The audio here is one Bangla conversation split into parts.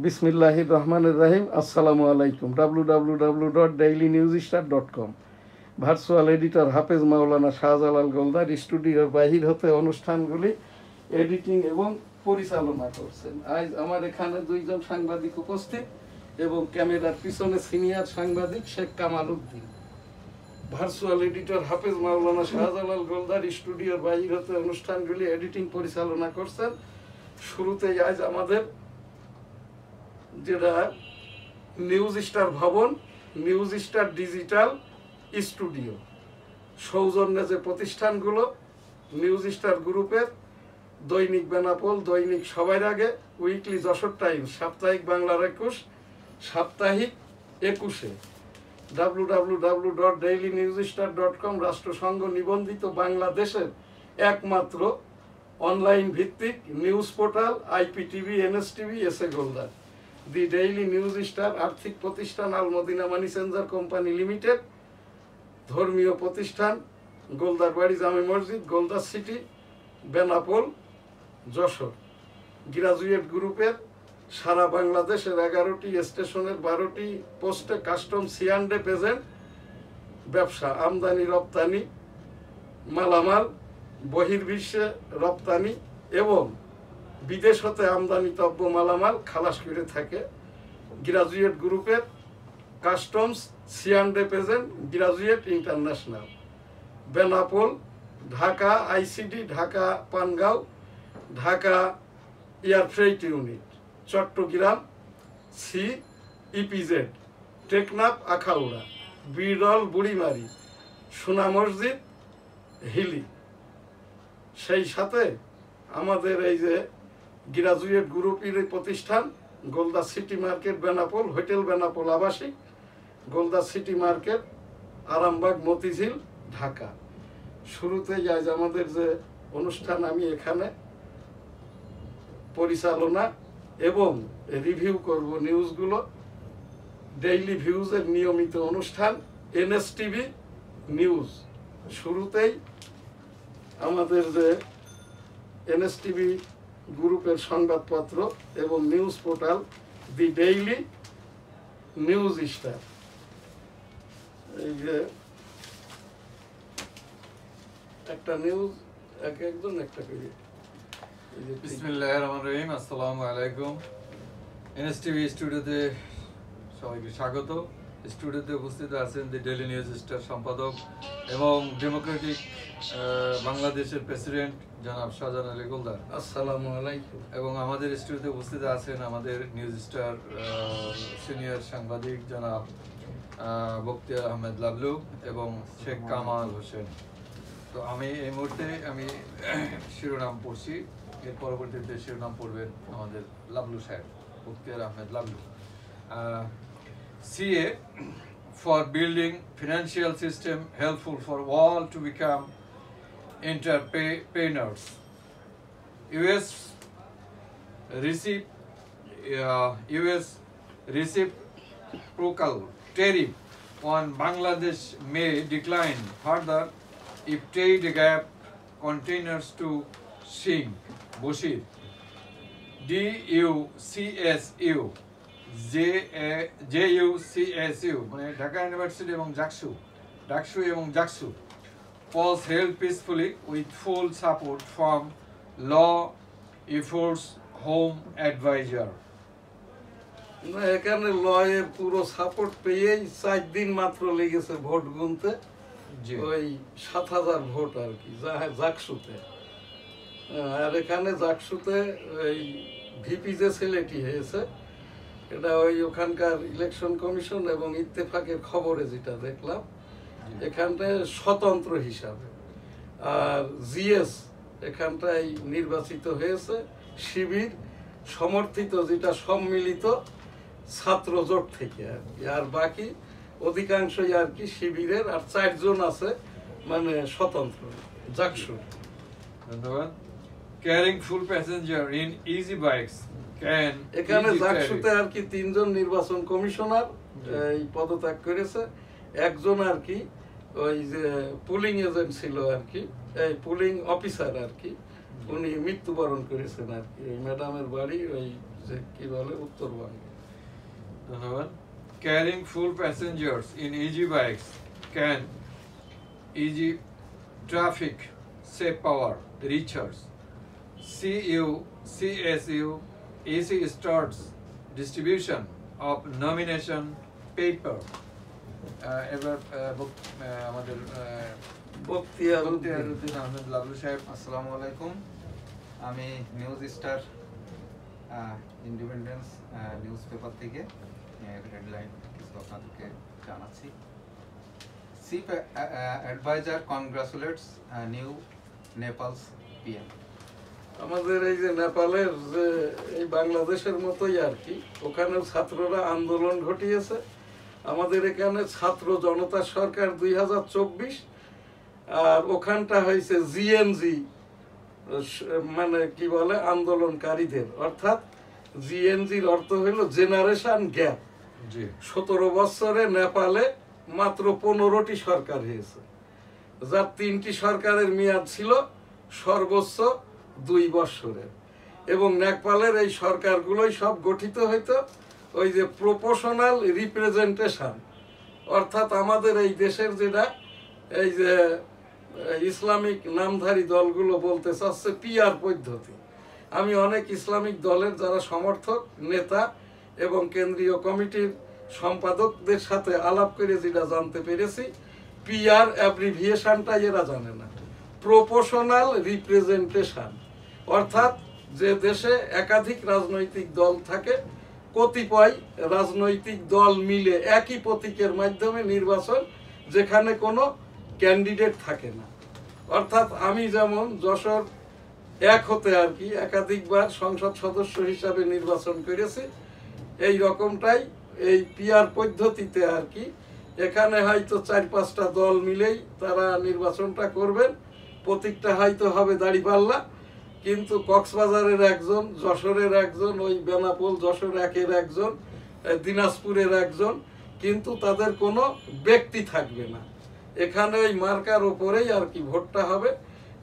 বিসমিল্লাহির রহমানির রহিম। আসসালামু আলাইকুম। www.dailynewsstar.com ভার্চুয়াল এডিটর হাফেজ মাওলানা শাহজালাল গোলদার স্টুডিওর বাহির হতে অনুষ্ঠানগুলি এডিটিং এবং পরিচালনা করছেন। আজ আমার এখানে দুইজন সাংবাদিক উপস্থিত এবং ক্যামেরার পিছনে সিনিয়র সাংবাদিক শেখ কামাল উদ্দিন। ভার্চুয়াল এডিটর হাফেজ মাওলানা শাহজালাল গোলদার স্টুডিওর বাহির হতে অনুষ্ঠানগুলি এডিটিং পরিচালনা করছেন। শুরুতেই আজ আমাদের যেটা নিউজ স্টার ভবন, নিউজ স্টার ডিজিটাল স্টুডিও সৌজন্যে যে প্রতিষ্ঠানগুলো নিউজ স্টার গ্রুপের দৈনিক বেনাপোল, দৈনিক সবার আগে, উইকলি যশোর টাইমস, সাপ্তাহিক বাংলার 21, সাপ্তাহিক 21-এ, www.dailynewsstar.com রাষ্ট্রসংঘ নিবন্ধিত বাংলাদেশের একমাত্র অনলাইন ভিত্তিক news portal IPTV, NSTV, S A Goldar. The daily news star আর্থিক প্রতিষ্ঠান Al Madina money changer company limited, ধর্মীয় প্রতিষ্ঠান গোলদার বাড়ি জামে মসজিদ, গোলদার সিটি, বেনাপোল, যশোর। গ্রাজুয়েট গ্রুপের সারা বাংলাদেশের 11টি স্টেশনের 12টি পোস্টে কাস্টম সিয়ান্ডে প্রেজেন্ট ব্যবসা, আমদানি রপ্তানি মালামাল, বহির্বিশ্বে রপ্তানি এবং বিদেশ হতে আমদানিতব্য মালামাল খালাস করে থাকে। গ্রাজুয়েট গ্রুপের কাস্টমস সিয়ান্ডে present graduate international, Benapole, Dhaka ICD, Dhaka Pangaon, Dhaka air freight unit, Chattogram C EPZ, Teknaf Akhaura, Biral Burimari, সোনা মসজিদ হিলি। সেই সাথে আমাদের এই যে গ্রাজুয়েট গ্রুপের প্রতিষ্ঠান Goldar city market Benapole, hotel Benapole আবাসিক, গোলদার সিটি মার্কেট, আরামবাগ মতিঝিল, ঢাকা। শুরুতেই আজ আমাদের যে অনুষ্ঠান আমি এখানে পরিচালনা এবং রিভিউ করব নিউজগুলো, ডেইলি ভিউজের নিয়মিত অনুষ্ঠান এনএসটিভি নিউজ। শুরুতেই আমাদের যে এনএসটিভি গ্রুপের সংবাদপত্র এবং নিউজ পোর্টাল দি ডেইলি নিউজ স্টার, এই যে একটা নিউজ একজন একটা করে। বিসমিল্লাহির রহমানির রহিম। আসসালামু আলাইকুম। এনএসটিভি স্টুডিওতে সবাইকে স্বাগত। স্টুডিওতে উপস্থিত আছেন দি ডেইলি নিউজ স্টার সম্পাদক এবং ডেমোক্রেটিক বাংলাদেশের প্রেসিডেন্ট জনাব শাহজালাল আলী গোলদার। আসসালামু আলাইকুম। এবং আমাদের স্টুডিওতে উপস্থিত আছেন আমাদের নিউজ স্টার সিনিয়র সাংবাদিক জনাব বখতিয়ার আহমেদ লাবলু এবং শেখ কামাল হোসেন। তো আমি এই মুহূর্তে শিরোনাম পড়ছি, এর পরবর্তীতে শিরোনাম পড়বেন আমাদের লাবলু সাহেব, Bakhtiyar Ahmed Lablu. CA for building financial system helpful for all to become entrepreneurs. US reciprocal tariff on Bangladesh may decline further if trade gap continues to shrink. Boshir, DUCSU, JUCSU মানে ঢাকা ইউনিভার্সিটি এবং ডাকসু এবং JAKSU was held peacefully with full support from Law Enforcement Home Advisor. এখানে লয়ের পুরো সাপোর্ট পেয়েই 4 দিন মাত্র লেগেছে ভোট গুনতে, ওই 7000 ভোট আর কি জাকসুতে। আর এখানে জাকসুতে ওই ভিপি যে ছেলেটি হয়েছে, এটা ওই ওখানকার ইলেকশন কমিশন এবং ইত্তেফাকের খবরে যেটা দেখলাম, এখানটায় স্বতন্ত্র হিসাবে। আর জিএস এখানটায় নির্বাচিত হয়েছে শিবির সমর্থিত, যেটা সম্মিলিত ছাত্র জোট থেকে আর কি। আর বাকি অধিকাংশই আর কি শিবিরের, আর 4 জন আছে মানে স্বতন্ত্র জাকসু। ধন্যবাদ। Carrying full passenger in easy bikes can এখানে জাকসুতে আর কি 3 জন নির্বাচন কমিশনার এই পদত্যাগ করেছে। একজন আর কি ওই যে পুলিং এজেন্ট ছিল আর কি, এই পুলিং অফিসার আর কি, উনি মৃত্যুবরণ করেছেন আর কি। এই ম্যাডামের বাড়ি ওই যে কি বলে উত্তরবঙ্গে। ধন্যবাদ। Carrying full passengers in easy bikes can easy traffic save power recharge. CSU EC starts distribution of nomination paper. এবার আমাদের বখতিয়ার বখতিয়ারউদ্দিন আহমেদ লাবলু সাহেব। আসসালামু আলাইকুম। আমি news star independence newspaper থেকে হেডলাইন কিছু আপনাদেরকে জানাচ্ছি। Chief adviser congratulates new Nepal's PM. আমাদের এই যে নেপালের যে এই বাংলাদেশের মতোই আর কি, ওখানেও ছাত্ররা আন্দোলন ঘটিয়েছে। আমাদের এখানে ছাত্র জনতা সরকার 2024, আর ওখানটা হয়েছে জিএনজি, মানে কি বলে আন্দোলনকারীদের, অর্থাৎ জিএনজির অর্থ হলো জেনারেশন গ্যাপ। 17 বছরে নেপালে মাত্র 15টি সরকার হয়েছে, যার 3টি সরকারের মেয়াদ ছিল সর্বোচ্চ 2 বছরের। এবং নেপালের এই সরকারগুলোই সব গঠিত হইতো ওই যে প্রপোর্শনাল রিপ্রেজেন্টেশন, অর্থাৎ আমাদের এই দেশের যেটা এই যে ইসলামিক নামধারী দলগুলো বলতে চাচ্ছে পিআর পদ্ধতি। আমি অনেক ইসলামিক দলের যারা সমর্থক নেতা এবং কেন্দ্রীয় কমিটির সম্পাদকদের সাথে আলাপ করে যেটা জানতে পেরেছি, পিআর অ্যাব্রিভিয়েশনটা এরা জানে না। প্রপোর্শনাল রিপ্রেজেন্টেশন অর্থাৎ যে দেশে একাধিক রাজনৈতিক দল থাকে, কতিপয় রাজনৈতিক দল মিলে একই প্রতীকের মাধ্যমে নির্বাচন, যেখানে কোনো ক্যান্ডিডেট থাকে না। অর্থাৎ আমি যেমন যশোর 1 হতে আর কি একাধিকবার সংসদ সদস্য হিসাবে নির্বাচন করেছি, এই রকমটাই এই পিআর পদ্ধতিতে আর কি এখানে হয়তো 4-5টা দল মিলেই তারা নির্বাচনটা করবেন। প্রতীকটা হয়তো হবে দাড়িপাল্লা, কিন্তু কক্সবাজারের একজন, যশোরের একজন, ওই বেনাপোল যশোর 1-এর একজন, দিনাজপুরের একজন, কিন্তু তাদের কোনো ব্যক্তি থাকবে না। এখানে ওই মার্কার উপরেই আর কি ভোটটা হবে।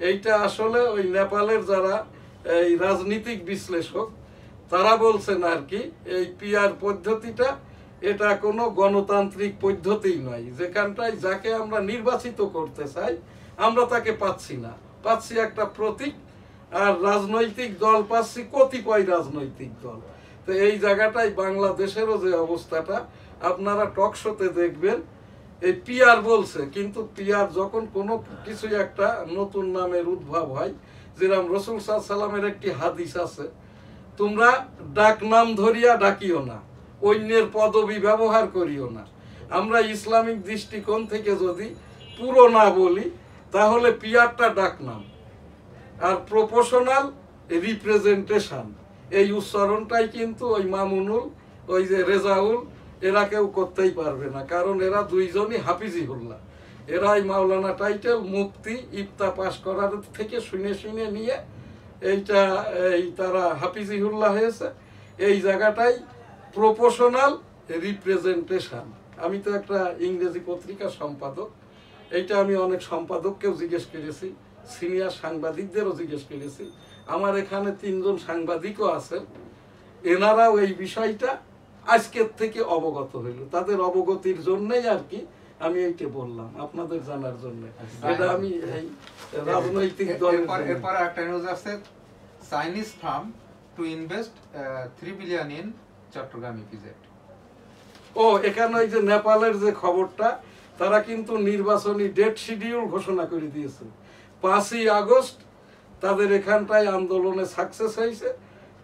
এইটা আসলে ওই নেপালের যারা এই রাজনীতিক বিশ্লেষক তারা বলছেন আর কি, এই পিআর পদ্ধতিটা এটা কোনো গণতান্ত্রিক পদ্ধতি নয়, যেখানটায় যাকে আমরা নির্বাচিত করতে চাই আমরা তাকে পাচ্ছি না, পাচ্ছি একটা প্রতীক, আর রাজনৈতিক দল পাচ্ছি কতিপয় রাজনৈতিক দল। তো এই জায়গাটাই বাংলাদেশেরও যে অবস্থাটা আপনারা টক শোতে দেখবেন, এই পিআর বলছে, কিন্তু পিআর যখন কোনো কিছু একটা নতুন নামের উদ্ভব হয়, যেরকম রাসূল সাল্লাল্লাহু আলাইহি সাল্লামের একটি হাদিস আছে, তোমরা ডাক নাম ধরিয়া ডাকিও না, অন্যের পদবি ব্যবহার করিও না। আমরা ইসলামিক দৃষ্টিকোণ থেকে যদি পুরো না বলি তাহলে পিআরটা ডাক নাম, আর প্রপোর্শনাল রিপ্রেজেন্টেশন এই উচ্চারণটাই কিন্তু ওই মামুনুল, ওই যে রেজাউল, এরা কেউ করতেই পারবে না, কারণ এরা দুইজনই হাফিজিহুল্লাহ। এরাই মাওলানা টাইটেল, মুফতি, ইফতা পাশ করার থেকে শুনে শুনে নিয়ে এইটা তারা হাফিজিহুল্লাহ হয়েছে। এই জায়গাটাই প্রপোর্শনাল রিপ্রেজেন্টেশন। আমি তো একটা ইংরেজি পত্রিকার সম্পাদক, এইটা আমি অনেক সম্পাদককেও জিজ্ঞেস করেছি, সিনিয়র সাংবাদিকদেরও জিজ্ঞেস করেছি, আমার এখানে 3 জন সাংবাদিকও আছেন, এনারাও এই বিষয়টা আজকের থেকে অবগত হইল। তাদের অবগতির জন্যই আর কি আমি এইটা বললাম, আপনাদের জানার জন্য। এটা আমি এই রাজনৈতিক দলের এরপর একটা নিউজ আছে, Chinese firm to invest 3 billion in Chattogram EPZ. ও এখানে ওই যে নেপালের যে খবরটা, তারা কিন্তু নির্বাচনী ডেট শিডিউল ঘোষণা করে দিয়েছে। 5ই আগস্ট তাদের এখানটায় আন্দোলনে সাকসেস হয়েছে,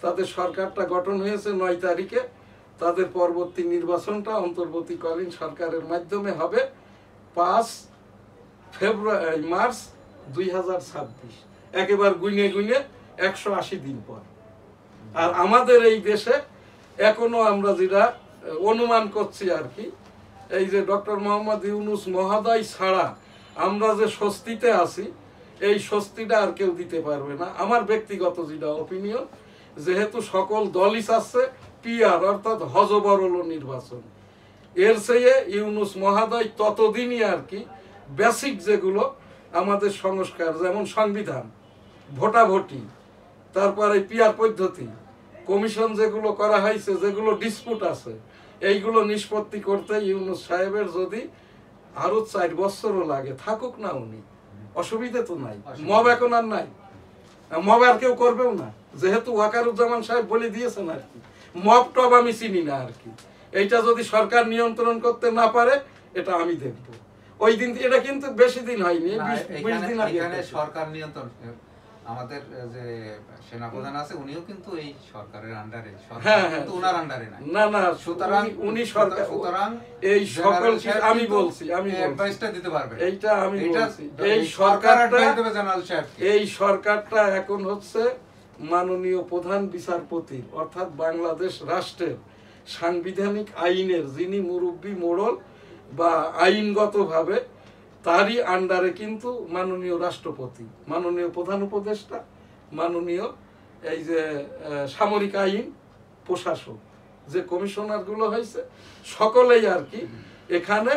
তাদের সরকারটা গঠন হয়েছে 9 তারিখে। তাদের পরবর্তী নির্বাচনটা অন্তর্বর্তীকালীন সরকারের মাধ্যমে হবে 5 মার্চ 2026, একেবারে গুনে গুনে 180 দিন পর। আর আমাদের এই দেশে এখনো আমরা যেটা অনুমান করছি আর কি, এই যে ডক্টর মোহাম্মদ ইউনূস মহোদয় ছাড়া আমরা যে স্বস্তিতে আছি, এই স্বস্তিটা আর কেউ দিতে পারবে না। আমার ব্যক্তিগত যেটা অপিনিয়ন, যেহেতু সকল দলই চাচ্ছে পিআর অর্থাৎ হযবরল নির্বাচন, এর চেয়ে ইউনূস মহোদয় ততদিনই আর কি বেসিক যেগুলো আমাদের সংস্কার, যেমন সংবিধান, ভোটাভুটি, তারপরে পিআর পদ্ধতি, কমিশন যেগুলো করা হয়েছে, যেগুলো ডিসপুট আছে, এইগুলো নিষ্পত্তি করতে ইউনূস সাহেবের যদি আরো 4 বছরও লাগে, থাকুক না উনি, অসুবিধা তো নাই। মব এখন আর নাই, মব আর কেউ করবেও না, যেহেতু ওয়াকারুজ্জামান সাহেব বলে দিয়েছেন আর কি। মব টব আমি চিনি না আর কি। এইটা যদি সরকার নিয়ন্ত্রণ করতে না পারে, এটা আমি দেখব। ওই দিন, এটা কিন্তু বেশি দিন হয়নি, 20 দিন আগে। এখানে সরকার নিয়ন্ত্রণ, আমাদের যে সেনাপ্রধান আছে উনিও কিন্তু এই সরকারের আন্ডারে, হ্যাঁ, কিন্তু ওনার আন্ডারে নাই। না না, সুতরাং উনি সরকার, সুতরাং এই সকল আমি বলছি, অ্যাডভাইসটা দিতে পারবে, এইটা আমি বলছি। এই সরকার অ্যাডভাইস দেবে জেনারেল সাহেব। এই সরকারটা এখন হচ্ছে মাননীয় প্রধান বিচারপতির, অর্থাৎ বাংলাদেশ রাষ্ট্রের সাংবিধানিক আইনের যিনি মুরব্বী মোড়ল বা আইনগতভাবে, তারই আন্ডারে কিন্তু মাননীয় রাষ্ট্রপতি, মাননীয় প্রধান উপদেষ্টা, মাননীয় এই যে সামরিক আইন প্রশাসক, যে কমিশনার গুলো হয়েছে সকলেই আর কি এখানে,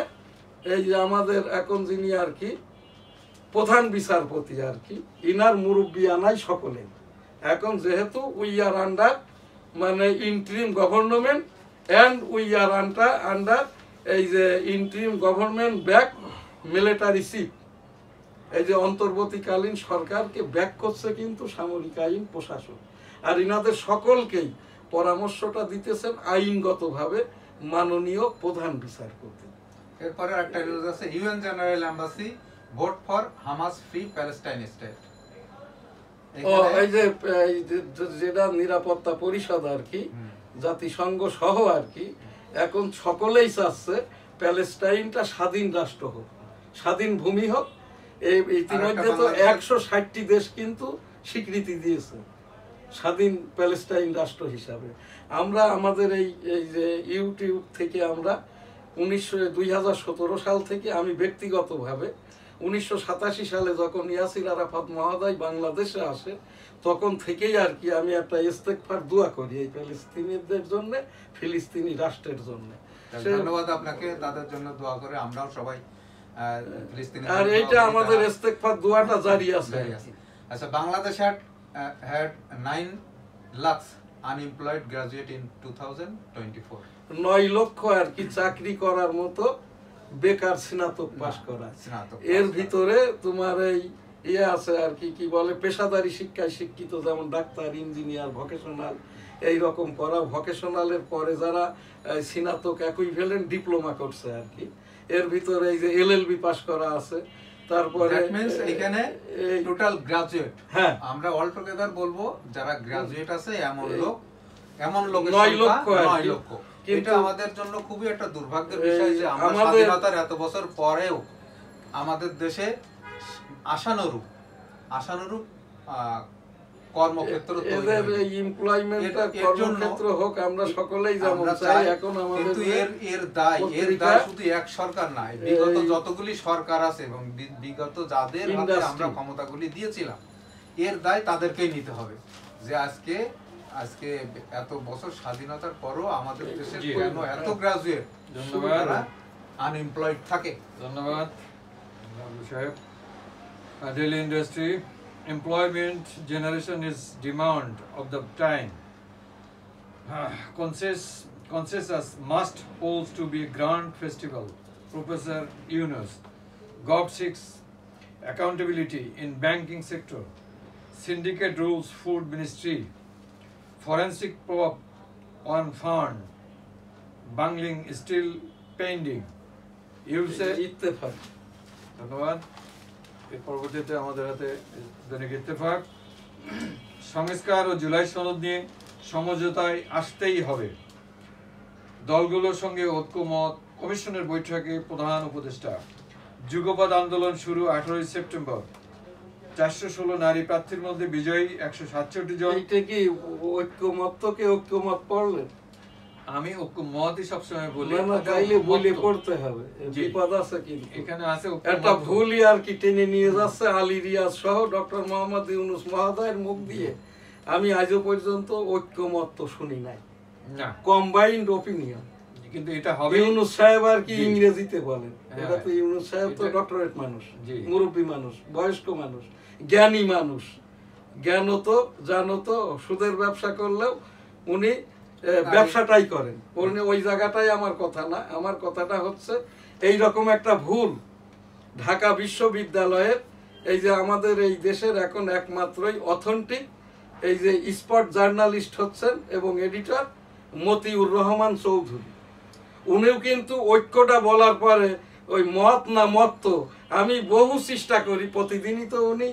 এই যে আমাদের এখন যিনি আর কি প্রধান বিচারপতি আর কি, ইনার মুরব্বী আনাই সকলে। এখন যেহেতু উই আর আন্ডার মানে interim government and we are under এই যে interim government back military chief, এই যে অন্তর্বর্তীকালীন সরকারকে ব্যাক করছে কিন্তু সামরিক আইন প্রশাসক, আর ইনাদের সকলকেই পরামর্শটা দিতেছেন আইনগতভাবে মাননীয় প্রধান বিচারপতি। এরপরে একটা নিউজ আছে, UN general embassy vote for Hamas free Palestine state. এই যে যেটা নিরাপত্তা পরিষদ আর কি, জাতিসংঘ সহ আর কি, এখন সকলেই চাচ্ছে প্যালেস্টাইনটা স্বাধীন রাষ্ট্র হোক, স্বাধীন ভূমি হোক। এই ইতিমধ্যে তো 160টি দেশ কিন্তু স্বীকৃতি দিয়েছে স্বাধীন প্যালেস্টাইন রাষ্ট্র হিসাবে। আমরা আমাদের এই যে ইউটিউব থেকে আমরা 2017 সাল থেকে আমি ব্যক্তিগতভাবে 1987 সালে যখন ইয়াসির আরাফাত মহোদয় বাংলাদেশে আসে, তখন থেকেই আর কি আমি একটা ইস্তেগফার দোয়া করি এই ফিলিস্তিনিদের জন্য, ফিলিস্তিনি রাষ্ট্রের জন্য। ধন্যবাদ আপনাকে, তাদের জন্য দোয়া করে আমরাও সবাই ফিলিস্তিনি, আর এইটা আমাদের ইস্তেগফার দোয়াটা জারি আছে। আচ্ছা, Bangladesh had 9 lakhs unemployed graduate in 2024। 9 লক্ষ আর কি চাকরি করার মতো বেকার স্নাতক পাশ করা। এর ভিতরে তোমার এই ইয়ে আছে আর কি, কি বলে, পেশাদারি শিক্ষায় শিক্ষিত, যেমন ডাক্তার, ইঞ্জিনিয়ার, ভোকেশনাল, এই রকম করা। ভোকেশনালের পরে যারা স্নাতক ইকুইভ্যালেন্ট ডিপ্লোমা করছে আর কি, এর ভিতরে এই যে এলএলবি পাশ করা আছে। তারপরে এখানে টোটাল গ্রাজুয়েট, হ্যাঁ আমরা অল টুগেদার বলবো যারা গ্রাজুয়েট আছে এমন লোক 9 লক্ষ। এটা আমাদের জন্য খুবই একটা দুর্ভাগ্যের বিষয় যে আমরা স্বাধীনতার এত বছর পরেও আমাদের দেশে আশানুরূপ কর্মক্ষেত্র তৈরি হয়। এদের এমপ্লয়মেন্টটা কর্মক্ষেত্র হোক, আমরা সকলেই যেমন চাই। এখন আমাদের কিন্তু এর দায় শুধু এক সরকার না, বিগত যতগুলি সরকার আছে এবং বিগত যাদের হাতে আমরা ক্ষমতাগুলি দিয়েছিলাম, এর দায় তাদেরকেই নিতে হবে যে আজকে এত বছর স্বাধীনতার পরও আমাদের দেশের কেন এত গ্রাজুয়েট যারা আনএমপ্লয়েড থাকে। ধন্যবাদ সাহেব। Daily industry employment generation is demand of the time. Consensus must holds to be a grand festival. Professor Yunus. GovSix accountability in banking sector. Syndicate rules food ministry. Forensic probe on fund. Bungling is still pending. You say Ittefaq. ধন্যবাদ। এর পরবর্তীতে আমাদের হাতে দৈনিক ইত্তেফাক। সংস্কার ও জুলাই সনদ নিয়ে সমঝোতায় আসতেই হবে, দলগুলোর সঙ্গে ঐক্যমত। কমিশনের বৈঠকে প্রধান উপদেষ্টা। যুগপৎ আন্দোলন শুরু 18 সেপ্টেম্বর। 416 নারী প্রার্থীর মধ্যে বিজয়ী 167 জন। এইটা কি ঐক্যমতকে ঐক্যমত পড়লেন? আমি ঐক্যমতই সবসময় বলি, না তাইলে বলে পড়তে হবে, বিপদ আছে কিন্তু এখানে আছে। একটা ভুলই আর কি টেনে নিয়ে যাচ্ছে আলী রিয়াজ সহ ডক্টর মোহাম্মদ ইউনূস মহোদয়ের মুখ দিয়ে। আমি আজও পর্যন্ত ঐক্যমত তো শুনি নাই, না, কম্বাইন্ড ওপিনিয়ন। কিন্তু এটা হবে। ইউনূস সাহেব আর কি ইংরেজিতে বলেন, এটা তো ইউনূস সাহেব তো ডক্টরেট মানুষ, মুরব্বী মানুষ, বয়স্ক মানুষ, জ্ঞানী মানুষ। জ্ঞান তো জানো তো, সুদের ব্যবসা করলেও উনি ব্যবসাটাই করেন, উনি ওই জায়গাটাই আমার কথা না। আমার কথাটা হচ্ছে এই রকম একটা ভুল ঢাকা বিশ্ববিদ্যালয়ের, এই যে আমাদের এই দেশের এখন একমাত্রই অথেন্টিক এই যে স্পট জার্নালিস্ট হচ্ছেন এবং এডিটর মতিউর রহমান চৌধুরী, উনিও কিন্তু ঐক্যটা বলার পরে ওই মত না মত, আমি বহু চেষ্টা করি, প্রতিদিনই তো উনি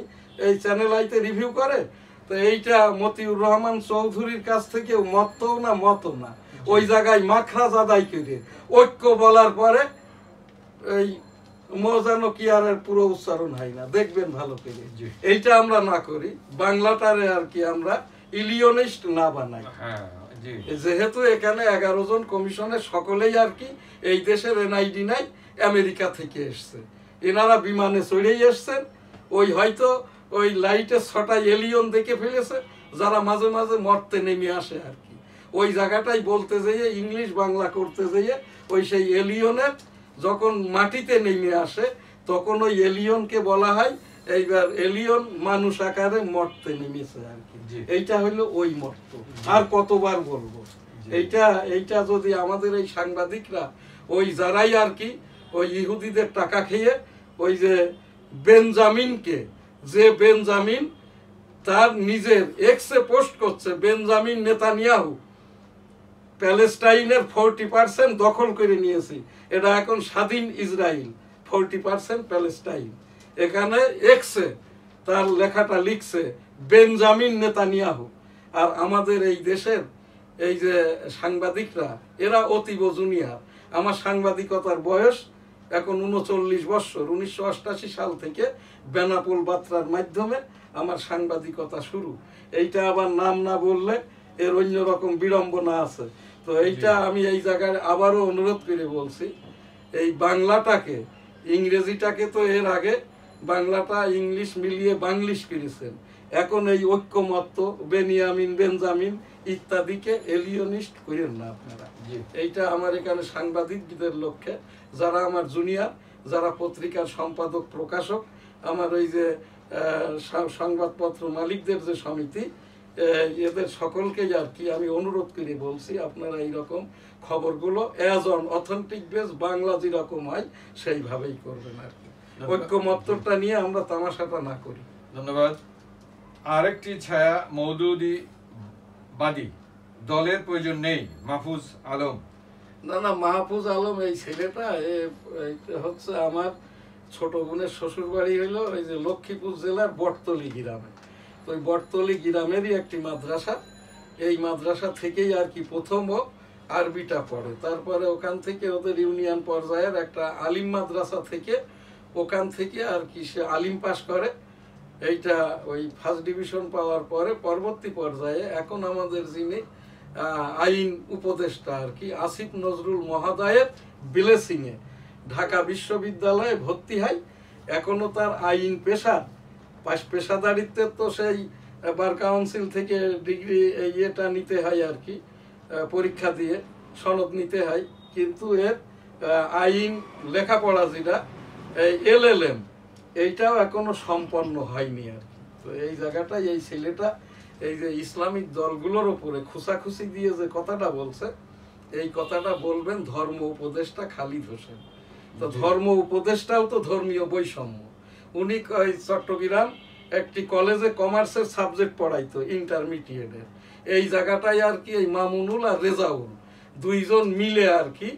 এই চ্যানেল আইতে রিভিউ করে, তো এইটা মতিউর রহমান চৌধুরীর কাছ থেকে মতও না মত না, ওই জায়গায় মাখরাজ আদায় করে ঐক্য বলার পরে এই মজানো কি আর পুরো উচ্চারণ হয় না, দেখবেন ভালো করে। এইটা আমরা না করি, বাংলাটারে আর কি আমরা ইলিয়নিস্ট না বানাই। যেহেতু এখানে 11 জন কমিশনের সকলেই আর কি এই দেশের এনআইডি নাই, আমেরিকা থেকে এসছে, এনারা বিমানে চড়েই এসছেন, ওই হয়তো ওই লাইটের 6টা এলিয়ন দেখে ফেলেছে, যারা মাঝে মাঝে মরতে নেমে আসে আর কি, ওই জায়গাটাই বলতে যেয়ে ইংলিশ বাংলা করতে যেয়ে ওই সেই এলিয়নের যখন মাটিতে নেমে আসে তখন ওই এলিয়নকে বলা হয় এইবার এলিয়ন মানুষ আকারে মরতে নেমেছে আর কি, এইটা হলো ওই মর্ত। আর কতবার বলবো এইটা যদি আমাদের এই সাংবাদিকরা ওই যারাই আর কি ওই ইহুদিদের টাকা খেয়ে ওই যে বেঞ্জামিনকে, যে বেঞ্জামিন তার নিজের এক্সে পোস্ট করছে বেঞ্জামিন নেতানিয়াহু প্যালেস্টাইনের 40% দখল করে নিয়েছি, এটা এখন স্বাধীন ইসরায়েল, 40% প্যালেস্টাইন, এখানে এক্সে তার লেখাটা লিখছে বেঞ্জামিন নেতানিয়াহু। আর আমাদের এই দেশের এই যে সাংবাদিকরা এরা অতীব জুনিয়র, আমার সাংবাদিকতার বয়স এখন 39 বছর, 1988 সাল থেকে বেনাপোল বার্তার মাধ্যমে আমার সাংবাদিকতা শুরু। এইটা আবার নাম না বললে এর অন্যরকম বিড়ম্বনা আছে, তো এইটা আমি এই জায়গায় আবারও অনুরোধ করে বলছি, এই বাংলাটাকে ইংরেজিটাকে তো এর আগে বাংলাটা ইংলিশ মিলিয়ে বাংলিশ করেছেন, এখন এই ঐক্যমত্য বেনিয়ামিন বেঞ্জামিন ইত্যাদিকে এলিয়নিস্ট করেন না আপনারা। এইটা আমার এখানে সাংবাদিকদের লক্ষ্যে যারা আমার জুনিয়র, যারা পত্রিকার সম্পাদক প্রকাশক, আমার ওই যে সংবাদপত্র মালিকদের যে সমিতি, এদের সকলকে আর কি আমি অনুরোধ করে বলছি আপনারা এইরকম খবরগুলো as on authentic base Bangla যেরকম হয় সেইভাবেই করবেন আর কি, ঐক্যমত্যটা নিয়ে আমরা তামাশাটা না করি। ধন্যবাদ। আরেকটি ছায়া মওদুদিবাদী দলের প্রয়োজন নেই, মাহফুজ আলম। না মাহফুজ আলম এই ছেলেটা হচ্ছে আমার ছোট বোনের শ্বশুর বাড়ি হইলো ওই যে লক্ষ্মীপুর জেলার বটতলি গ্রামে, তো ওই বটতলি গ্রামেরই একটি মাদ্রাসা, এই মাদ্রাসা থেকেই আর কি প্রথম আরবিটা পড়ে, তারপরে ওখান থেকে ওদের ইউনিয়ন পর্যায়ের একটা আলিম মাদ্রাসা থেকে ওখান থেকে আর কি সে আলিম পাস করে, এইটা ওই ফার্স্ট ডিভিশন পাওয়ার পরে পরবর্তী পর্যায়ে এখন আমাদের যিনি আইন উপদেষ্টা আর কি আসিফ নজরুল মহোদয়ের ব্লেসিংয়ে ঢাকা বিশ্ববিদ্যালয়ে ভর্তি হয়, এখনো তার আইন পেশাদারিত্বের তো সেই বার কাউন্সিল থেকে ডিগ্রি ইয়েটা নিতে হয় আর কি, পরীক্ষা দিয়ে সনদ নিতে হয়, কিন্তু এর আইন লেখাপড়া যেটা LLM এইটাও এখনো সম্পন্ন হয়নি আর কি। তো এই জায়গাটায় এই ছেলেটা এই যে ইসলামিক দলগুলোর উপরে খুসাখুসি দিয়ে যে কথাটা বলছে, এই কথাটা বলবেন ধর্ম উপদেষ্টা খালিদ হোসেন, তো ধর্ম উপদেষ্টাও তো ধর্মীয় বৈষম্য, উনি চট্টগ্রাম একটি কলেজে কমার্সের সাবজেক্ট পড়াইতো ইন্টারমিডিয়েটের, এই জায়গাটায় আর কি এই মামুনুল আর রেজাউল দুইজন মিলে আর কি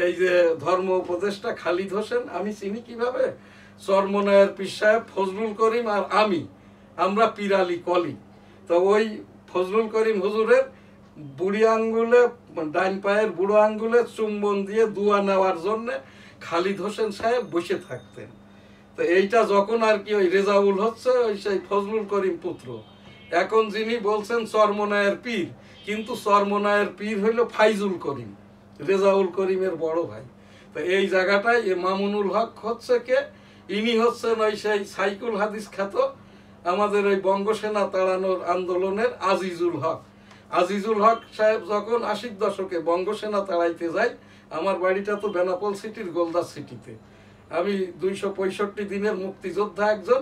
এই যে ধর্ম উপদেষ্টা খালিদ হোসেন, আমি চিনি কিভাবে, চরমনায়ের পীর সাহেব ফজলুল করিম আর আমরা পিরালি কলি, তো ওই ফজলুল করিম হুজুরের বুড়ি আঙ্গুলে ডাইন পায়ের বুড়ো আঙ্গুলে চুম্বন দিয়ে দুয়া নেওয়ার জন্য খালিদ হোসেন সাহেব বসে থাকতেন, তো এইটা যখন আর কি ওই রেজাউল হচ্ছে ওই সেই ফজলুল করিম পুত্র, এখন যিনি বলছেন চরমনায়ের পীর, কিন্তু চরমনায়ের পীর হইল ফাইজুল করিম, রেজাউল করিমের বড় ভাই, তো এই জায়গাটায় মামুনুল হক হচ্ছে কে, ইনি হচ্ছেন ওই সেই সাইকুল হাদিস খ্যাত আমাদের ওই বঙ্গসেনা তাড়ানোর আন্দোলনের আজিজুল হক সাহেব যখন 80 দশকে বঙ্গসেনা তাড়াইতে যায়, আমার বাড়িটা তো বেনাপোল সিটির গোলদার সিটিতে, আমি 265 দিনের মুক্তিযোদ্ধা একজন,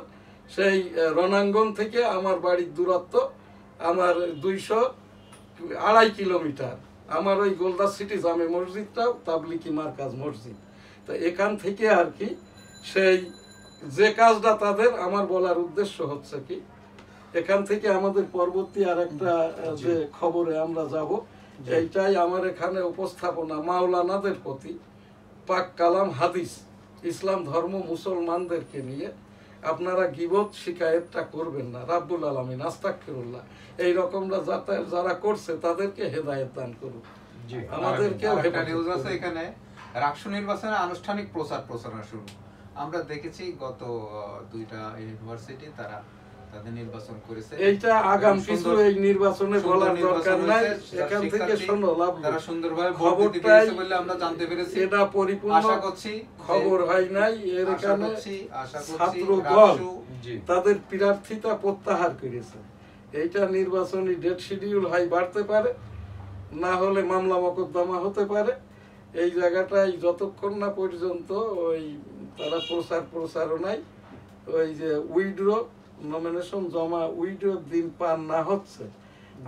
সেই রণাঙ্গন থেকে আমার বাড়ির দূরত্ব আমার 2.5 কিলোমিটার। আমার ওই গোলদা সিটি জামে মসজিদটাও তাবলিকি মার্কাজ মসজিদ। তো এখান থেকে আর কি সেই যে কাজটা তাদের, আমার বলার উদ্দেশ্য হচ্ছে কি, এখান থেকে আমাদের পরবর্তী আর একটা যে খবরে আমরা যাব, এইটাই আমার এখানে উপস্থাপনা মাওলানাদের প্রতি পাক কালাম হাদিস ইসলাম ধর্ম মুসলমানদেরকে নিয়ে আপনারা গীবত শিকায়েতটা করবেন না। রাব্বুল আলামিন আস্তাগফিরুল্লাহ এই রকমটা যারা করছে তাদেরকে হেদায়েত দান করুন, আমাদেরকে নিউজ আছে এখানে রাষ্ট্র নির্বাচনের আনুষ্ঠানিক প্রচারণা শুরু। আমরা দেখেছি গত 2টা ইউনিভার্সিটি তারা তাদের নির্বাচন করেছে। এইটা আগাম কিছু এই নির্বাচনে বলার দরকার নাই, এখান থেকে শোনো লাভ। তারা সুন্দরভাবে ভোট দিতে পেরেছে বলে আমরা জানতে পেরেছি। এটা পরিপূর্ণ আশা করছি খবর হয় নাই। এর কারণে ছাত্র দল তাদের প্রার্থিতা প্রত্যাহার করেছে। এইটা নির্বাচনী ডেট শিডিউল হয় বাড়তে পারে, না হলে মামলা মোকদ্দমা হতে পারে। এই জায়গাটায় যতক্ষণ না পর্যন্ত ওই তারা প্রচারণায় ওই যে উইড্রো নমিনেশন জমা উইড্রোর দিন পার না হচ্ছে,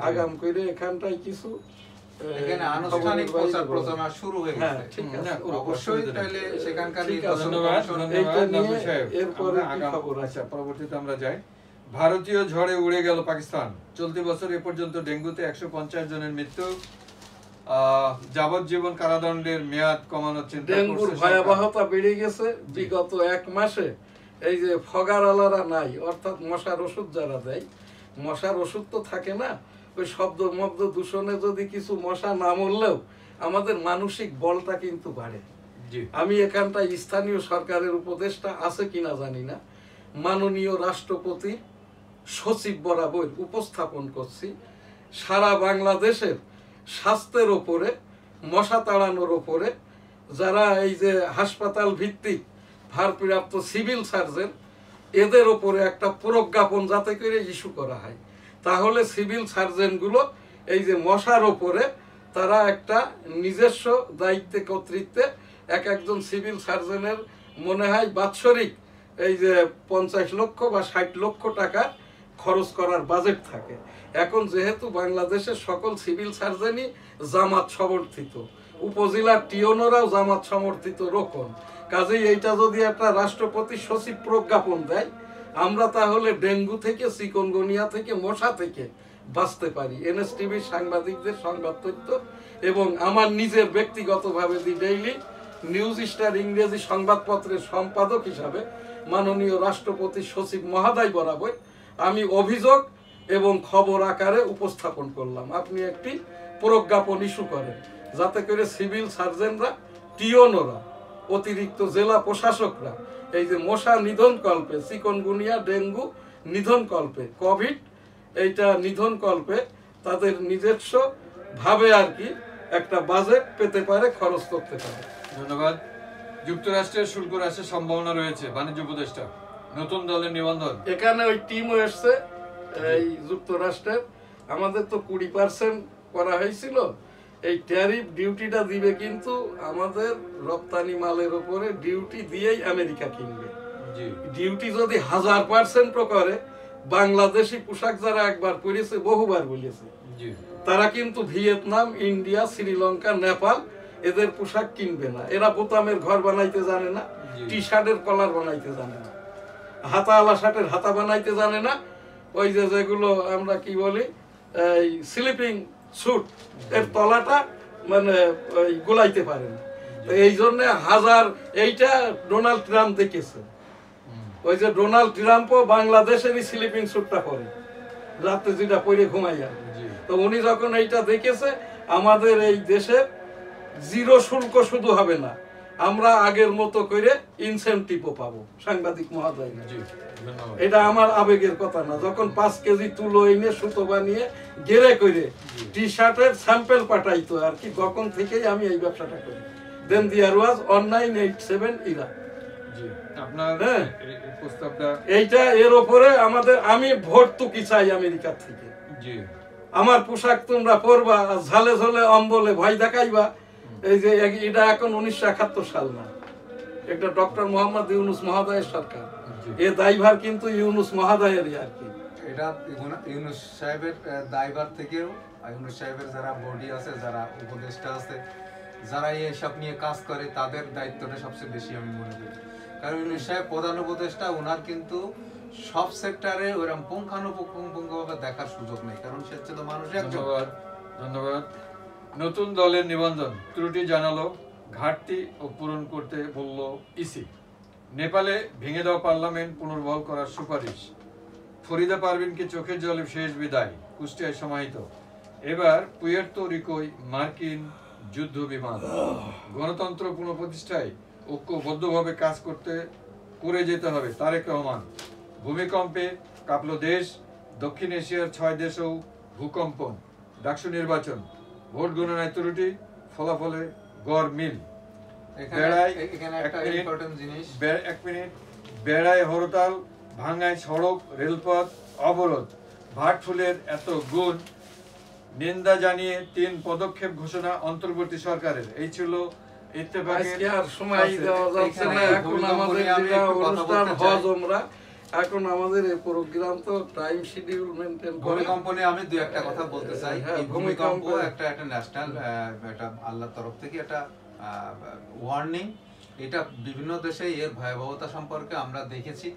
আগাম করে এখানটায় কিছু এখানে আনুষ্ঠানিক প্রচারণা শুরু হয়ে গেছে। ঠিক আছে, অবশ্যই তাহলে সেখানকার নির্বাচন এরপরে খবর আছে। পরবর্তীতে আমরা যাই। ভারতীয় ঝড়ে উড়ে গেল পাকিস্তান। চলতি বছর এ পর্যন্ত ডেঙ্গুতে 150 জনের মৃত্যু। যাবজ্জীবন কারাদণ্ডের মেয়াদ কমানোর চিন্তা করছে। ডেঙ্গুর ভয়াবহতা বেড়ে গেছে বিগত 1 মাসে। এই যে ফগারওয়ালারা নাই, অর্থাৎ মশার ওষুধ যারা দেয়, মশার ওষুধ তো থাকে না, ওই শব্দ মব্দ দূষণে যদি কিছু মশা না মরলেও আমাদের মানসিক বলটা কিন্তু বাড়ে। আমি এখানটায় স্থানীয় সরকারের উপদেষ্টা আছে কিনা জানি না, মাননীয় রাষ্ট্রপতি সচিব বরাবর উপস্থাপন করছি, সারা বাংলাদেশের স্বাস্থ্যের ওপরে, মশা তাড়ানোর ওপরে যারা এই যে হাসপাতাল ভিত্তিক ভারপ্রাপ্ত সিভিল সার্জন, এদের ওপরে একটা প্রজ্ঞাপন যাতে করে ইস্যু করা হয়, তাহলে সিভিল সার্জনগুলো এই যে মশার ওপরে তারা একটা নিজস্ব দায়িত্বে কর্তৃত্বে একজন সিভিল সার্জনের মনে হয় বাৎসরিক এই যে 50 লক্ষ বা 60 লক্ষ টাকা খরচ করার বাজেট থাকে। এখন যেহেতু বাংলাদেশের সকল সিভিল সার্জনই জামাত সমর্থিত, উপজেলার টিওনরাও জামাত সমর্থিত রকম, কাজেই এইটা যদি একটা রাষ্ট্রপতি সচিব প্রজ্ঞাপন দেয়, আমরা তাহলে ডেঙ্গু থেকে, চিকনগুনিয়া থেকে, মশা থেকে বাঁচতে পারি। এনএসটিভির সাংবাদিকদের সংবাদ তথ্য এবং আমার নিজের ব্যক্তিগতভাবে দি ডেইলি নিউজ স্টার ইংরেজি সংবাদপত্রের সম্পাদক হিসাবে মাননীয় রাষ্ট্রপতি সচিব মহোদয় বরাবর আমি অভিযোগ এবং খবর আকারে উপস্থাপন করলাম। আপনি একটি প্রজ্ঞাপন ইস্যু করেন যাতে করে সিভিল সার্জনরা, টিওনরা, অতিরিক্ত জেলা প্রশাসকরা এই যে মশা নিধন কল্পে, চিকনগুনিয়া ডেঙ্গু নিধন কল্পে, কোভিড এইটা নিধন কল্পে তাদের নিজস্ব ভাবে আর কি একটা বাজেট পেতে পারে, খরচ করতে পারে। ধন্যবাদ। যুক্তরাষ্ট্রের শুল্ক হ্রাসের সম্ভাবনা রয়েছে, বাণিজ্য উপদেষ্টা নতুন দলের নিবন্ধন। এখানে ওই টিমও এসছে এই যুক্তরাষ্ট্রের। আমাদের তো 20% করা হয়েছিল, এই ট্যারিফ ডিউটিটা দিবে, কিন্তু আমাদের রপ্তানি মালের উপরে ডিউটি দিয়েই আমেরিকা কিনবে। ডিউটি যদি 1000% করে, বাংলাদেশি পোশাক যারা একবার পরেছে, বহুবার বলেছে, তারা কিন্তু ভিয়েতনাম, ইন্ডিয়া, শ্রীলঙ্কা, নেপাল এদের পোশাক কিনবে না। এরা বোতামের ঘর বানাইতে জানে না, টি শার্টের কলার বানাইতে জানে না, হাতা আলা শার্টের হাতা বানাইতে জানে না, ওই যে যেগুলো আমরা কি বলি এই স্লিপিং স্যুট এর তলাটা মানে ওই গোলাইতে পারে না। এই জন্য এইটা ডোনাল্ড ট্রাম্প দেখেছে, ওই যে ডোনাল্ড ট্রাম্পও বাংলাদেশেরই স্লিপিং স্যুটটা পরে, রাতে যেটা পরে ঘুমাইয়া। তো উনি যখন এইটা দেখেছে, আমাদের এই দেশে জিরো শুল্ক শুধু হবে না, আমরা আগের মতো করে ইনসেনটিভও পাবো। সাংবাদিক মহোদয়, এটা আমার আবেগের কথা না। যখন 5 কেজি তুলো এনে সুতো বানিয়ে গেরে করে টি শার্টের স্যাম্পল পাঠাইতো আর কি, তখন থেকেই আমি এই ব্যবসাটা করি। দেন দিয়ার ওয়াজ অন 987 ইরা। এইটা এর উপরে আমাদের, আমি ভর্তুকি চাই আমেরিকা থেকে। আমার পোশাক তোমরা পরবা, ঝালে ঝলে অম্বলে ভয় দেখাইবা। এই যে এটা এখন 1971 সাল না, এটা ডক্টর মোহাম্মদ ইউনুস মহোদয়ের সরকার। এ দায়ভার কিন্তু ইউনুস মহোদয়েরই আর কি। এটা ইউনুস সাহেবের দায়ভার থেকেও ইউনূস সাহেবের যারা বডি আছে, যারা উপদেষ্টা আছে, যারা এইসব নিয়ে কাজ করে, তাদের দায়িত্বটা সবচেয়ে বেশি আমি মনে করি। কারণ ইউনূস সাহেব প্রধান উপদেষ্টা, ওনার কিন্তু সব সেক্টরে ওইরকম পুঙ্খানুপুঙ্খভাবে দেখার সুযোগ নেই, কারণ সে হচ্ছে তো মানুষ একজন। ধন্যবাদ। নতুন দলের নিবন্ধন ত্রুটি জানালো, ঘাটতি ও পূরণ করতে বলল ইসি। নেপালে ভেঙে দেওয়া পার্লামেন্ট পুনর্বহাল করার সুপারিশ। ফরিদা পারভিনকে চোখের জলে শেষ বিদায়, কুষ্টিয়ায় সমাহিত। এবার পুয়ের্তো রিকোয় মার্কিন যুদ্ধ বিমান। গণতন্ত্র পুনঃপ্রতিষ্ঠায় ঐক্যবদ্ধভাবে কাজ করে যেতে হবে, তারেক রহমান। ভূমিকম্পে কাঁপল দেশ, দক্ষিণ এশিয়ার 6 দেশেও ভূকম্পন। ডাকসু নির্বাচন, ভোট গণনায় ত্রুটি, ফলাফলে গড় মিল। বেড়ায় হরতাল, ভাঙ্গায় সড়ক, রেলপথ অবরোধ। ভাটফুলের এত গুণ, নিন্দা জানিয়ে 3 পদক্ষেপ ঘোষণা অন্তর্বর্তী সরকারের। এই ছিল ইত্তেফাকের। আর সময় দেওয়া যাচ্ছে না, এখন আমাদের যেটা অনুষ্ঠান হজ ওমরা, এখন আমাদের এই প্রোগ্রাম তো টাইম শিডিউল মেইনটেইন করে। ভূমিকম্প নিয়ে আমি দুই একটা কথা বলতে চাই। এই ভূমিকম্প একটা ন্যাশনাল, একটা আল্লাহর তরফ থেকে একটা ওয়ার্নিং। এটা বিভিন্ন দেশে এর ভয়াবহতা সম্পর্কে আমরা দেখেছি।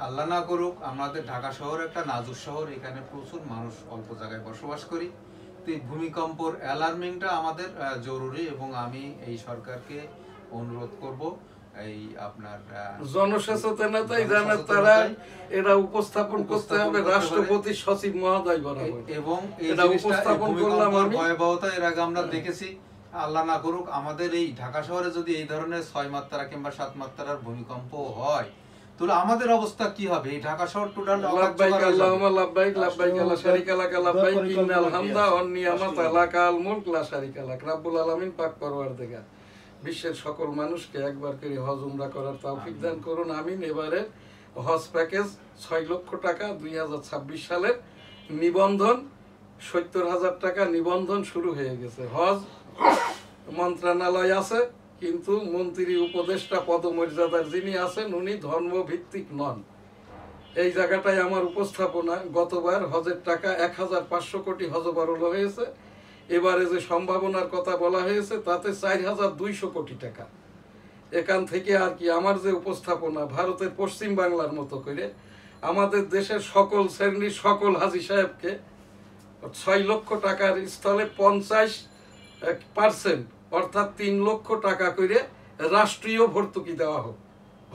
আল্লাহ না করুক, আমাদের ঢাকা শহর একটা নাজুক শহর, এখানে প্রচুর মানুষ অল্প জায়গায় বসবাস করি। তো এই ভূমিকম্পর অ্যালার্মিংটা আমাদের জরুরি, এবং আমি এই সরকারকে অনুরোধ করব, এই আপনার জনসচেতনতাই জানে তারা এটা উপস্থাপন করতে হবে রাষ্ট্রপতি সচিব মহোদয় বরাবর, এবং এটা উপস্থাপন করলাম আমি। ভয়াবহতা এর আগে আমরা দেখেছি। আল্লাহ না করুক আমাদের এই ঢাকা শহরে যদি এই ধরনের 6 মাত্রা কিংবা 7 মাত্রার ভূমিকম্প হয়, তাহলে আমাদের অবস্থা কি হবে? এই ঢাকা শহর টোটাল লাব্বাইক আল্লাহুম্মা লাব্বাইক, লাব্বাইক লা শারীকা লাক, লাব্বাইক ইন্নাল হামদা ওয়ান নিয়ামাতা লাকাল মুলক লা শারীকা লাক। রব্বুল আলামিন পাক পরওয়ারদিগার বিশ্বের সকল মানুষকে একবার করে হজ উমরা করার তৌফিক দান করুন, আমিন। এবারে হজ প্যাকেজ 6 লক্ষ টাকা, 2026 সালের নিবন্ধন 70,000 টাকা নিবন্ধন শুরু হয়ে গেছে। হজ মন্ত্রণালয় আছে, কিন্তু মন্ত্রী উপদেষ্টা পদমর্যাদার যিনি আছেন উনি ধর্মভিত্তিক নন। এই জায়গাটায় আমার উপস্থাপনা। গতবার হজের টাকা 1,500 কোটি হজ বরল হয়েছে, এবারে যে সম্ভাবনার কথা বলা হয়েছে তাতে 4,200 কোটি টাকা। এখান থেকে আর কি আমার যে উপস্থাপনা, ভারতের পশ্চিম বাংলার মতো করে আমাদের দেশের সকল শ্রেণীর সকল হাজী সাহেবকে 6 লক্ষ টাকার স্থলে 50% অর্থাৎ 3 লক্ষ টাকা করে রাষ্ট্রীয় ভর্তুকি দেওয়া হোক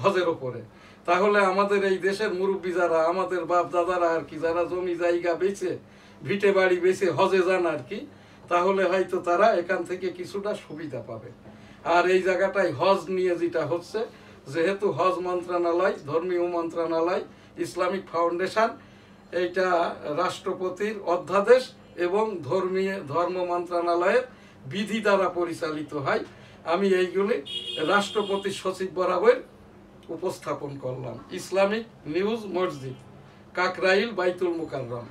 হজের ওপরে। তাহলে আমাদের এই দেশের মুরব্বী যারা, আমাদের বাপ দাদারা আর কি, যারা জমি জায়গা বেচে, ভিটে বাড়ি বেচে হজে যান আর কি, তাহলে হয়তো তারা এখান থেকে কিছুটা সুবিধা পাবে। আর এই জায়গাটায় হজ নিয়ে যেটা হচ্ছে, যেহেতু হজ মন্ত্রণালয়, ধর্মীয় মন্ত্রণালয়, ইসলামিক ফাউন্ডেশন, এইটা রাষ্ট্রপতির অধ্যাদেশ এবং ধর্ম মন্ত্রণালয়ের বিধি দ্বারা পরিচালিত হয়। আমি এইগুলি রাষ্ট্রপতি সচিব বরাবর উপস্থাপন করলাম। ইসলামিক নিউজ মসজিদ, কাকরাইল, বাইতুল মুকাররম।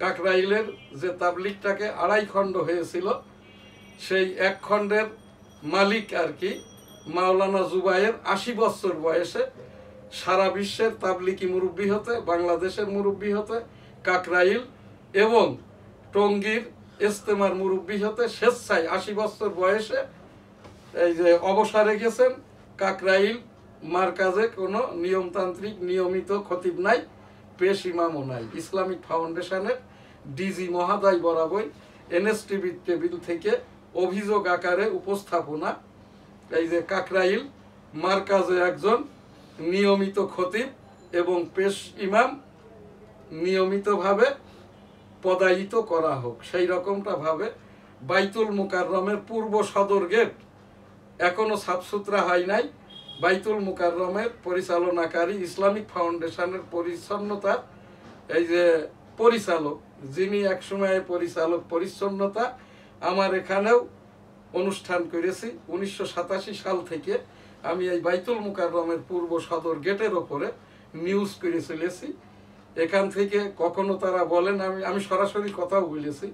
কাকরাইলের যে তাবলিগটাকে 2.5 খণ্ড হয়েছিল, সেই 1 খণ্ডের মালিক আর কি মাওলানা জুবায়ের 80 বছর বয়সে সারা বিশ্বের তাবলিগি মুরব্বী হতে, বাংলাদেশের মুরব্বী হতে, কাকরাইল এবং টঙ্গীর ইস্তেমার মুরব্বী হতে স্বেচ্ছায় 80 বছর বয়সে এই যে অবসরে গেছেন। কাকরাইল মার্কাজে কোনো নিয়মতান্ত্রিক নিয়মিত খতিব নাই, পেশ ইমামও নাই। ইসলামিক ফাউন্ডেশনের ডিজি মহোদয় বরাবর এনএসটিভি টেবিল থেকে অভিযোগ আকারে উপস্থাপনা, এই যে কাকরাইল মার্কাজে একজন নিয়মিত খতিব এবং পেশ ইমাম নিয়মিতভাবে পদায়িত করা হোক। সেই রকমটা ভাবে বাইতুল মুকাররমের পূর্ব সদর গেট এখনো সাফসুতরা হয় নাই। বাইতুল মুকাররমের পরিচালনাকারী ইসলামিক ফাউন্ডেশনের পরিচ্ছন্নতা, এই যে পরিচালক, যিনি একসময় পরিচালক পরিচ্ছন্নতা, আমার এখানেও অনুষ্ঠান করেছি 1987 সাল থেকে। আমি এই বাইতুল মুকাররমের পূর্ব সদর গেটের ওপরে নিউজ করে চলেছি। এখান থেকে কখনো তারা বলেন, আমি সরাসরি কথাও বলেছি।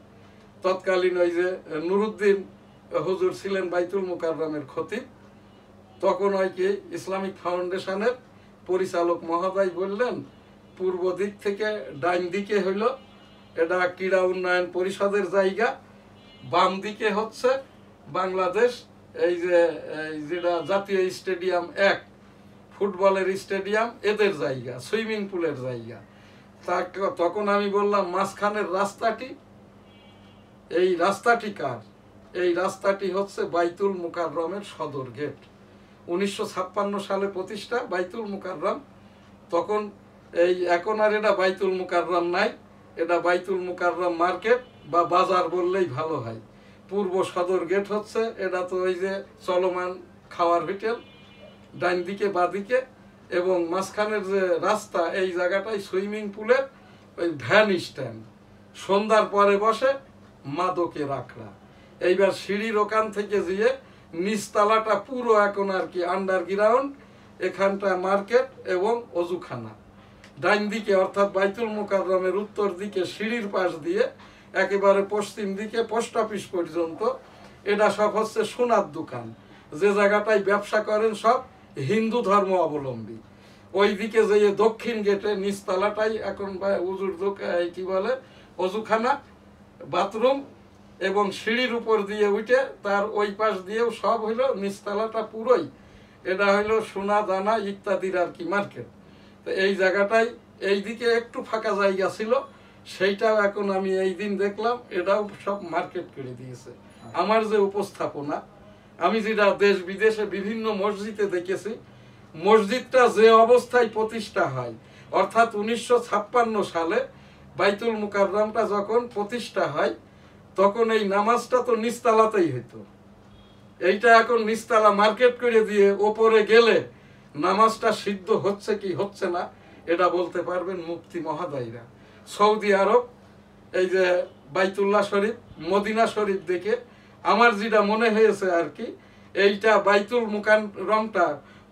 তৎকালীন ওই যে নুরুদ্দিন হুজুর ছিলেন বাইতুল মুকাররমের খতিব, তখন ওই কি ইসলামিক ফাউন্ডেশনের পরিচালক মহোদয় বললেন, পূর্ব দিক থেকে ডাইন দিকে হইল এটা ক্রীড়া উন্নয়ন পরিষদের জায়গা, বাম দিকে হচ্ছে বাংলাদেশ এই যে যেটা জাতীয় স্টেডিয়াম 1 ফুটবলের স্টেডিয়াম, এদের জায়গা, সুইমিং পুলের জায়গা। তখন আমি বললাম মাঝখানের রাস্তাটি, এই রাস্তাটি কার? এই রাস্তাটি হচ্ছে বাইতুল মুকাররমের সদর গেট। 1956 সালে প্রতিষ্ঠা বাইতুল মুকাররম। তখন এই এখন আর এটা বাইতুল মুকাররম নাই, এটা বাইতুল মুকাররম মার্কেট বা বাজার বললেই ভালো হয়। পূর্ব সদর গেট হচ্ছে, এটা তো ওই যে চলমান খাওয়ার হোটেল, ডান দিকে বাদিকে, এবং মাঝখানের যে রাস্তা এই জায়গাটাই সুইমিং পুলের ওই ভ্যান স্ট্যান্ড। সন্ধ্যার পরে বসে মাদকের আখড়া। এইবার সিঁড়ির ওখান থেকে গিয়ে নিচতলাটা পুরো এখন আর কি আন্ডারগ্রাউন্ড, এখানটা মার্কেট এবং অজুখানা। ডাইন দিকে অর্থাৎ বাইতুল মুকাররমের উত্তর দিকে সিঁড়ির পাশ দিয়ে একেবারে পশ্চিম দিকে পোস্ট অফিস পর্যন্ত, এটা সব হচ্ছে সোনার দোকান। যে জায়গাটায় ব্যবসা করেন সব হিন্দু ধর্ম অবলম্বী। ওই দিকে যে দক্ষিণ গেটে নিচতলাটাই এখন উজুর কি বলে অজুখানা, বাথরুম, এবং সিঁড়ির উপর দিয়ে উঠে তার ওই পাশ দিয়েও সব হইলো নিচতলাটা পুরোই এটা হইলো সোনা দানা ইত্যাদির আর কি মার্কেট। তো এই জায়গাটাই এই দিকে একটু ফাঁকা জায়গা ছিল, সেইটাও এখন আমি এই দিন দেখলাম এটাও সব মার্কেট করে দিয়েছে। আমার যে উপস্থাপনা, আমি যেটা দেশ বিদেশে বিভিন্ন মসজিদে দেখেছি, মসজিদটা যে অবস্থায় প্রতিষ্ঠা হয়, অর্থাৎ 1956 সালে বাইতুল মুকাররমটা যখন প্রতিষ্ঠা হয়, তখন এই নামাজটা তো নিচতলাতেই হইতো। এইটা এখন নিচতলা মার্কেট করে দিয়ে ওপরে গেলে নামাজটা সিদ্ধ হচ্ছে কি হচ্ছে না এটা বলতে পারবেন মুফতি মহোদয়রা। সৌদি আরব এই যে বাইতুল্লাহ শরীফ, মদিনা শরীফ দেখে আমার যেটা মনে হয়েছে আর কি, এইটা বাইতুল মুকাররমটা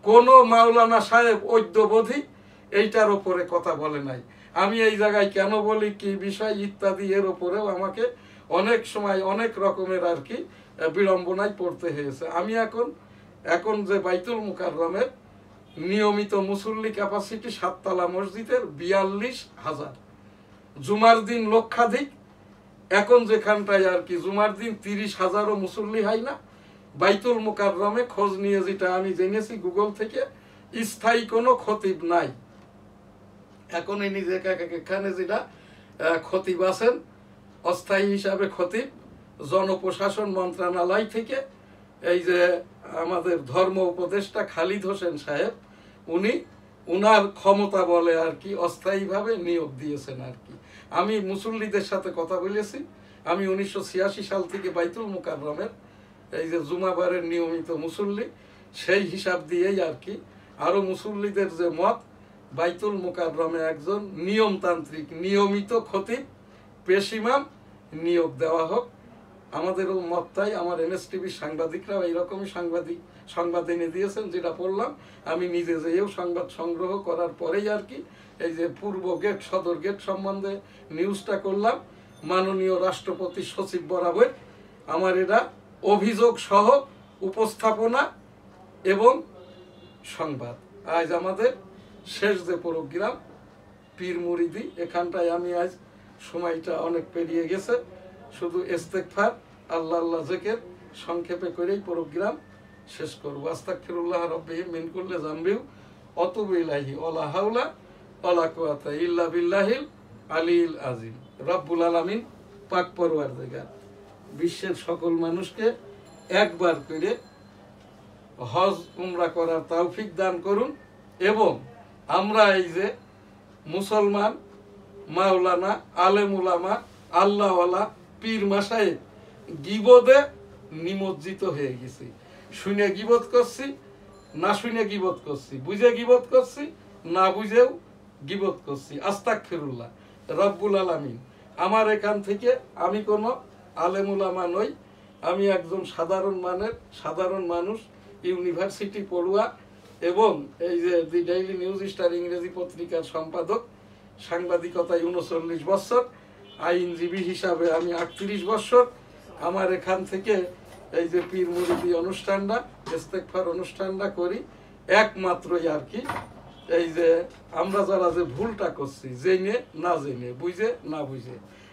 কোন মাওলানা সাহেব ঐক্যবোধী এইটার ওপরে কথা বলে নাই। আমি এই জায়গায় কেন বলি, কি বিষয় ইত্যাদি, এর ওপরেও আমাকে অনেক সময় অনেক রকমের আর কি বিড়ম্বনায় পড়তে হয়েছে। আমি এখন যে বাইতুল মুকাররমের নিয়মিত মুসল্লি ক্যাপাসিটি 7 তলা মসজিদের 42,000, জুমার দিন লক্ষাধিক। এখন যেখানটায় আর কি জুমার দিন 30,000ও মুসল্লি হয় না, বাইতুল মুকাররমে খোঁজ নিয়ে যেটা আমি জেনেছি গুগল থেকে, স্থায়ী কোনো খতিব নাই। এখন এই নিজে এখানে যেটা খতিব আছেন অস্থায়ী হিসাবে খতিব জনপ্রশাসন মন্ত্রণালয় থেকে, এই যে আমাদের ধর্ম উপদেষ্টা খালিদ হোসেন সাহেব, উনি উনার ক্ষমতা বলে আর কি অস্থায়ীভাবে নিয়োগ দিয়েছেন আর কি। আমি মুসল্লিদের সাথে কথা বলেছি, আমি 1986 সাল থেকে বাইতুল মুকাররমের এই যে জুমাবারের নিয়মিত মুসল্লি, সেই হিসাব দিয়েই আর কি আরো মুসল্লিদের যে মত, বাইতুল মুকাররমে একজন নিয়মতান্ত্রিক নিয়মিত খতিব পেশিমাম নিয়োগ দেওয়া হোক। আমাদেরও মতটাই, আমার এনএসটিভির সাংবাদিকরাও এইরকমই সংবাদ এনে দিয়েছেন, যেটা পড়লাম। আমি নিজে যেয়েও সংবাদ সংগ্রহ করার পরেই আর কি এই যে পূর্ব গেট সদর গেট সম্বন্ধে নিউজটা করলাম। মাননীয় রাষ্ট্রপতি সচিব বরাবর আমার এটা অভিযোগ সহ উপস্থাপনা এবং সংবাদ। আজ আমাদের শেষ যে প্রোগ্রাম পীর মুরিদি, এখানটায় আমি আজ সময়টা অনেক পেরিয়ে গেছে, শুধু ইস্তেগফার আল্লাহ আল্লাহ জিকির সংক্ষেপে করেই প্রোগ্রাম শেষ করব। আস্তাগফিরুল্লাহ রাব্বি মিন কুল্লি যামবি ওয়া আতুবু ইলাইহি ওয়া হাওলা ওয়া কুওয়াতা ইল্লা বিল্লাহিল আলিয়্যিল আযীম। রব্বুল আলামিন পাক পরওয়ারদিগার বিশ্বের সকল মানুষকে একবার করে হজ উমরা করার তৌফিক দান করুন, এবং আমরা এই যে মুসলমান মাওলানা আলেম উলামা আল্লাহওয়ালা পীর মাশায়েখ গীবতে নিমজ্জিত হয়ে গেছি। শুনে গীবত করছি, না শুনে গীবত করছি, বুঝে গীবত করছি, না বুঝেও গীবত করছি। আস্তাগফিরুল্লাহ। রব্বুল আলামিন আমার এখান থেকে, আমি কোনো আলেম উলামা নই, আমি একজন সাধারণ মানুষ, ইউনিভার্সিটি পড়ুয়া, এবং এই যে দি ডেইলি নিউজ স্টার ইংরেজি পত্রিকার সম্পাদক, সাংবাদিকতায় 39 বছর, আইনজীবী হিসাবে আমি 38 বছর। আমার এখান থেকে এই যে পীর মুরিদি অনুষ্ঠানটা, ইস্তেগফার অনুষ্ঠানটা করি একমাত্রই আর কি এই যে আমরা যারা যে ভুলটা করছি, জেনে না জেনে, বুঝে না বুঝে,